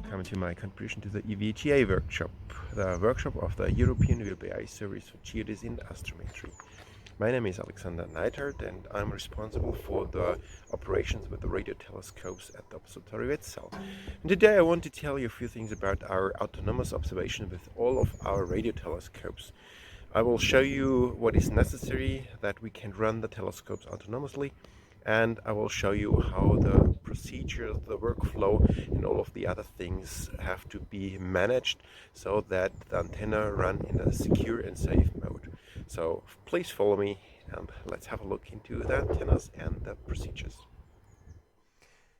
welcome to my contribution to the EVGA workshop, the workshop of the European VLBI Service for Geodesy and Astrometry. My name is Alexander Neidhardt and I'm responsible for the operations with the radio telescopes at the Observatory Wettzell. And today I want to tell you a few things about our autonomous observation with all of our radio telescopes. I will show you what is necessary that we can run the telescopes autonomously, and I will show you how the procedure, the workflow and all of the other things have to be managed so that the antenna run in a secure and safe mode. So please follow me and let's have a look into the antennas and the procedures.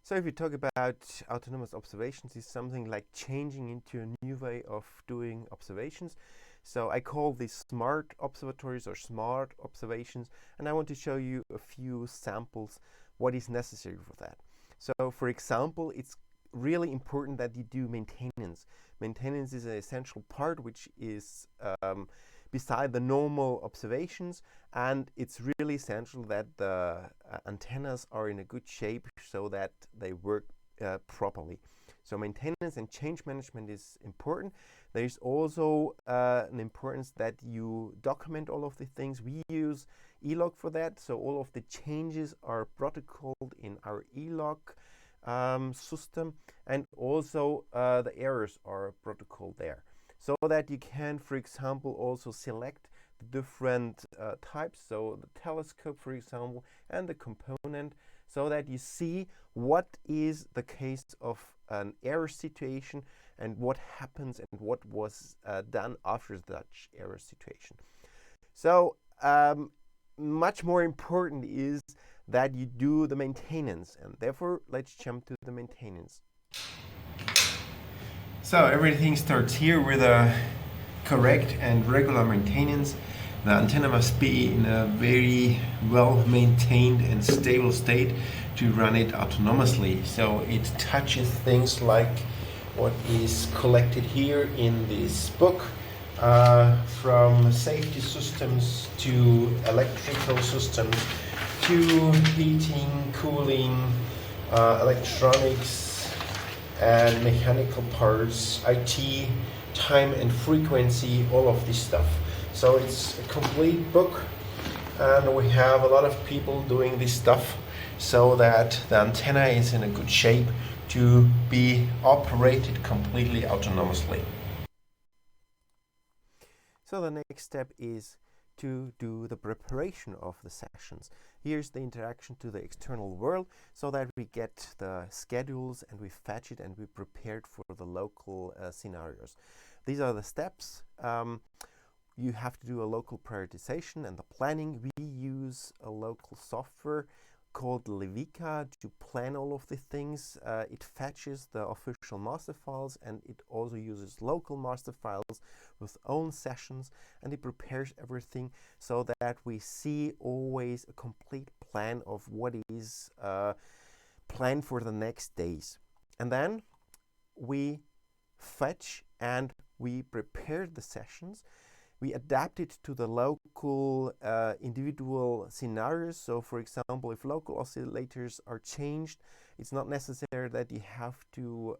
So if we talk about autonomous observations, it's something like changing into a new way of doing observations. So I call these smart observatories or smart observations, and I want to show you a few samples what is necessary for that. So for example, it's really important that you do maintenance. Maintenance is an essential part which is beside the normal observations, and it's really essential that the antennas are in a good shape so that they work properly. So maintenance and change management is important. There is also an importance that you document all of the things. We use E-log for that, so all of the changes are protocoled in our E-log system, and also the errors are protocoled there, so that you can, for example, also select the different types, so the telescope, for example, and the component, so that you see what is the case of an error situation and what happens and what was done after such error situation. So much more important is that you do the maintenance, and therefore let's jump to the maintenance. So everything starts here with a correct and regular maintenance. The antenna must be in a very well maintained and stable state to run it autonomously. So it touches things like what is collected here in this book, from safety systems to electrical systems to heating, cooling, electronics and mechanical parts, IT, time and frequency, all of this stuff. So it's a complete book, and we have a lot of people doing this stuff so that the antenna is in a good shape to be operated completely autonomously. So the next step is to do the preparation of the sessions. Here's the interaction to the external world, so that we get the schedules and we fetch it and we prepared for the local scenarios. These are the steps. You have to do a local prioritization and the planning. We use a local software called EVGA to plan all of the things. It fetches the official master files, and it also uses local master files with own sessions, and it prepares everything so that we see always a complete plan of what is planned for the next days. And then we fetch and we prepare the sessions. We adapt it to the local individual scenarios. So for example, if local oscillators are changed, it's not necessary that you have to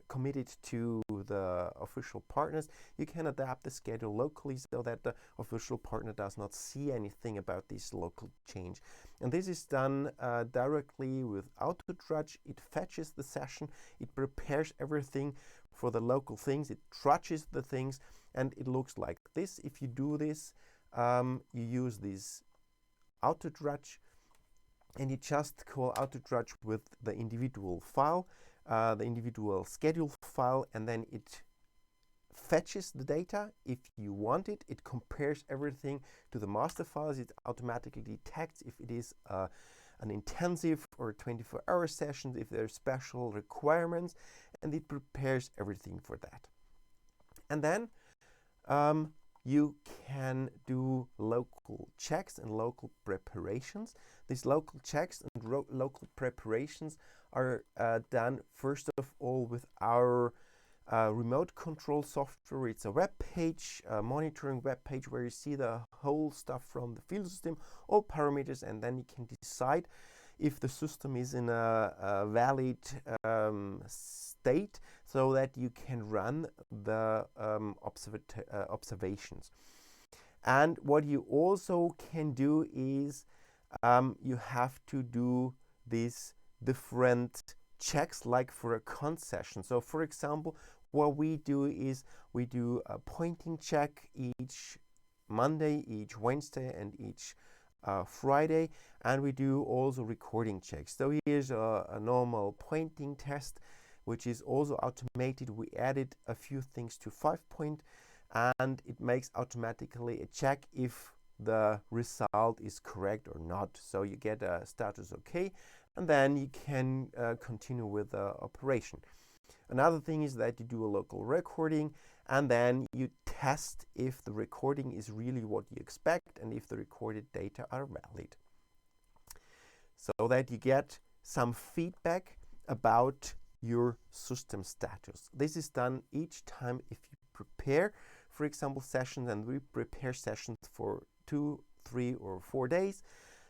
commit it to the official partners. You can adapt the schedule locally so that the official partner does not see anything about this local change. And this is done directly with AutoTrudge. It fetches the session, it prepares everything for the local things, it trudges the things, and it looks like this. If you do this, you use this AutoTrudge, and you just call AutoTrudge with the individual file, the individual schedule file, and then it fetches the data if you want it. It compares everything to the master files. It automatically detects if it is an intensive or 24-hour session, if there are special requirements, and it prepares everything for that. And then you can do local checks and local preparations. These local checks and local preparations are done first of all with our remote control software. It's a web page, a monitoring web page where you see the whole stuff from the field system, all parameters, and then you can decide if the system is in a valid state, so that you can run the observations. And what you also can do is you have to do these different checks, like for a concession. So for example, what we do is we do a pointing check each Monday, each Wednesday, and each Friday, and we do also recording checks. So here's a normal pointing test, which is also automated. We added a few things to 5-point, and it makes automatically a check if the result is correct or not. So you get a status OK, and then you can continue with the operation. Another thing is that you do a local recording, and then you test if the recording is really what you expect and if the recorded data are valid, so that you get some feedback about your system status. This is done each time if you prepare, for example, sessions, and we prepare sessions for 2, 3, or 4 days,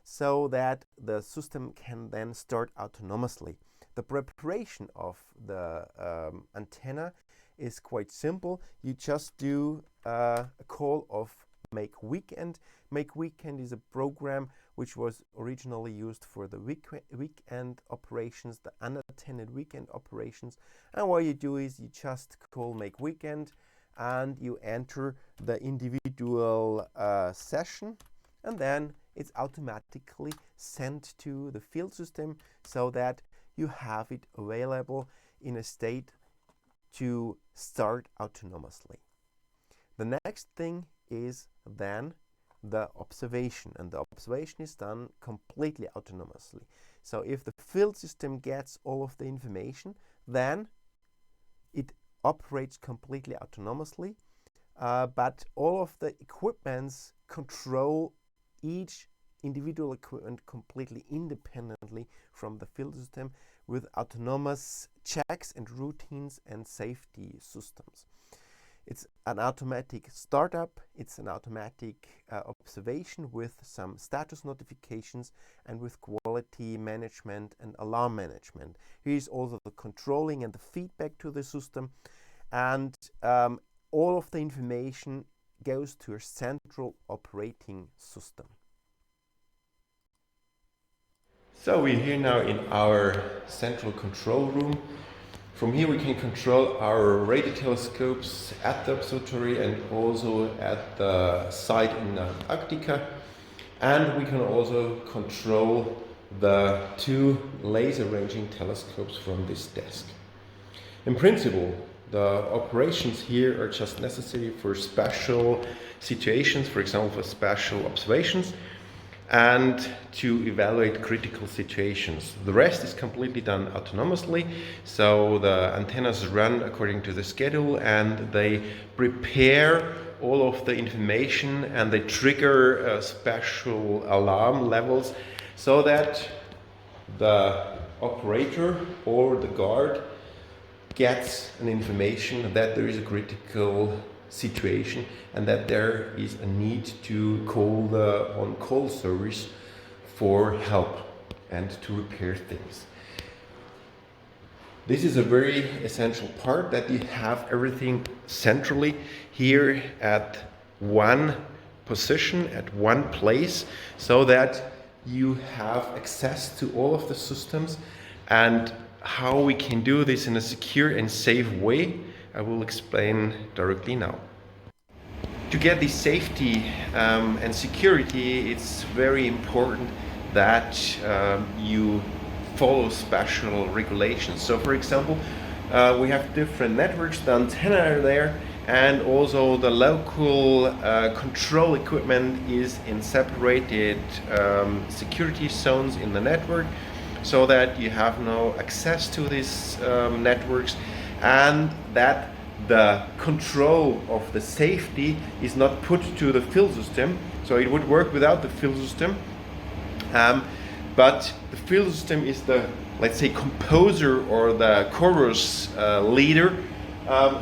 so that the system can then start autonomously. The preparation of the antenna is quite simple. You just do a call of make weekend. Make weekend is a program which was originally used for the weekend operations, the unattended weekend operations. And what you do is you just call make weekend, and you enter the individual session, and then it's automatically sent to the field system, so that you have it available in a state to start autonomously. The next thing is then the observation, and the observation is done completely autonomously. So if the field system gets all of the information, then it operates completely autonomously, but all of the equipments control each individual equipment completely independently from the field system, with autonomous checks and routines and safety systems. It's an automatic startup, it's an automatic observation with some status notifications and with quality management and alarm management. Here's also the controlling and the feedback to the system, and all of the information goes to a central operating system. So we're here now in our central control room. From here we can control our radio telescopes at the observatory and also at the site in Antarctica. And we can also control the 2 laser ranging telescopes from this desk. In principle, the operations here are just necessary for special situations, for example for special observations, and to evaluate critical situations. The rest is completely done autonomously, so the antennas run according to the schedule, and they prepare all of the information, and they trigger special alarm levels, so that the operator or the guard gets an information that there is a critical situation and that there is a need to call the on-call service for help and to repair things. This is a very essential part, that you have everything centrally here at one position, at one place, so that you have access to all of the systems. And how we can do this in a secure and safe way, I will explain directly now. To get this safety and security, it's very important that you follow special regulations. So for example, we have different networks, the antenna are there, and also the local control equipment is in separated security zones in the network, so that you have no access to these networks, and that the control of the safety is not put to the field system. So it would work without the field system, but the field system is the, let's say, composer or the chorus leader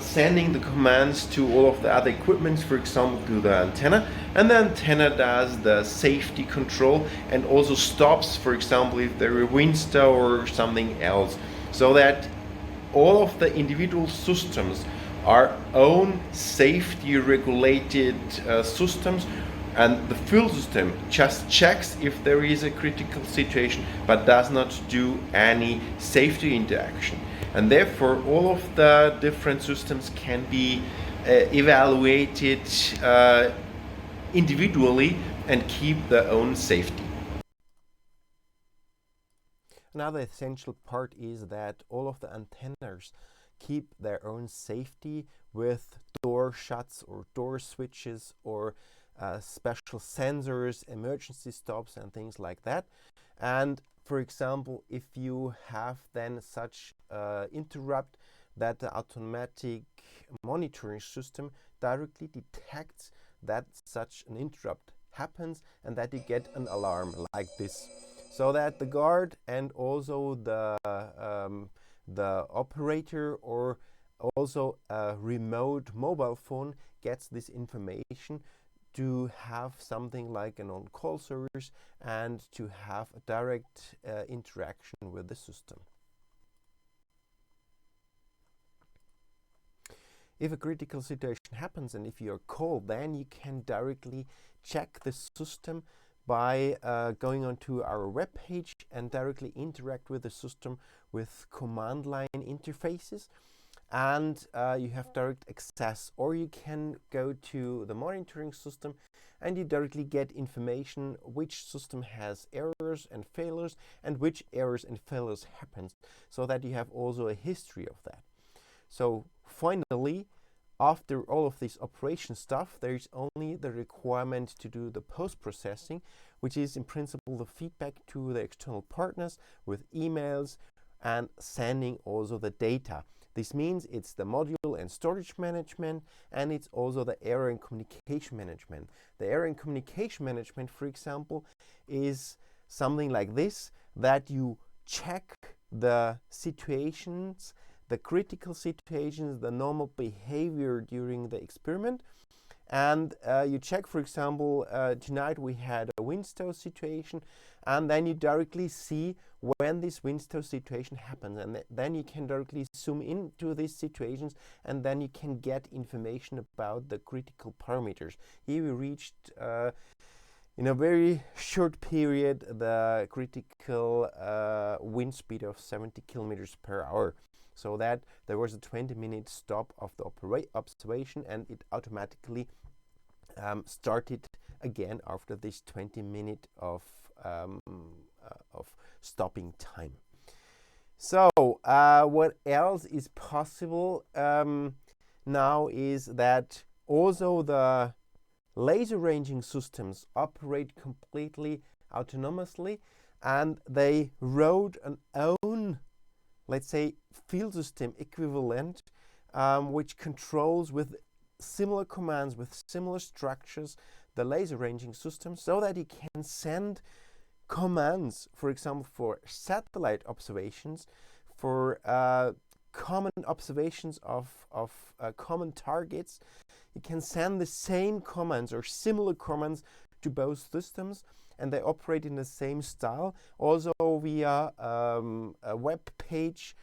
sending the commands to all of the other equipment, for example to the antenna, and the antenna does the safety control and also stops, for example, if there is a wind stow or something else, so that all of the individual systems are own safety regulated systems, and the fuel system just checks if there is a critical situation but does not do any safety interaction. And therefore all of the different systems can be evaluated individually and keep their own safety. Another essential part is that all of the antennas keep their own safety with door shuts or door switches or special sensors, emergency stops and things like that. And for example, if you have then such interrupt, that the automatic monitoring system directly detects that such an interrupt happens and that you get an alarm like this, so that the guard and also the operator or also a remote mobile phone gets this information to have something like an on-call service and to have a direct interaction with the system. If a critical situation happens and if you are called, then you can directly check the system by going onto our web page and directly interact with the system with command line interfaces, and you have direct access, or you can go to the monitoring system and you directly get information which system has errors and failures and which errors and failures happens, so that you have also a history of that. So finally, after all of this operation stuff, there is only the requirement to do the post-processing, which is in principle the feedback to the external partners with emails and sending also the data. This means it's the module and storage management, and it's also the error and communication management. The error and communication management, for example, is something like this, that you check the situations, the critical situations, the normal behavior during the experiment. And you check, for example, tonight we had a wind stow situation, and then you directly see when this wind stow situation happens, and then you can directly zoom into these situations, and then you can get information about the critical parameters. Here we reached in a very short period the critical wind speed of 70 kilometers per hour. So that there was a 20-minute stop of the observation, and it automatically started again after this 20-minute of stopping time. So what else is possible now is that also the laser ranging systems operate completely autonomously, and they wrote an own, let's say, field system equivalent, which controls with similar commands, with similar structures, the laser ranging system, so that you can send commands, for example, for satellite observations, for common observations of common targets. You can send the same commands or similar commands to both systems, and they operate in the same style, also via a web page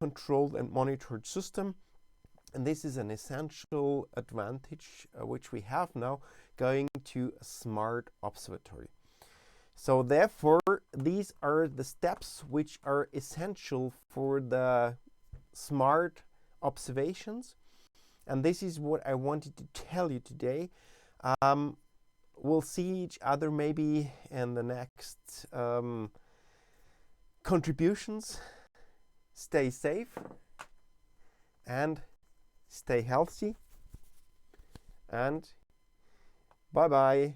controlled and monitored system. And this is an essential advantage which we have now going to a smart observatory. So therefore, these are the steps which are essential for the smart observations. And this is what I wanted to tell you today. We'll see each other maybe in the next contributions. Stay safe and stay healthy, and bye-bye.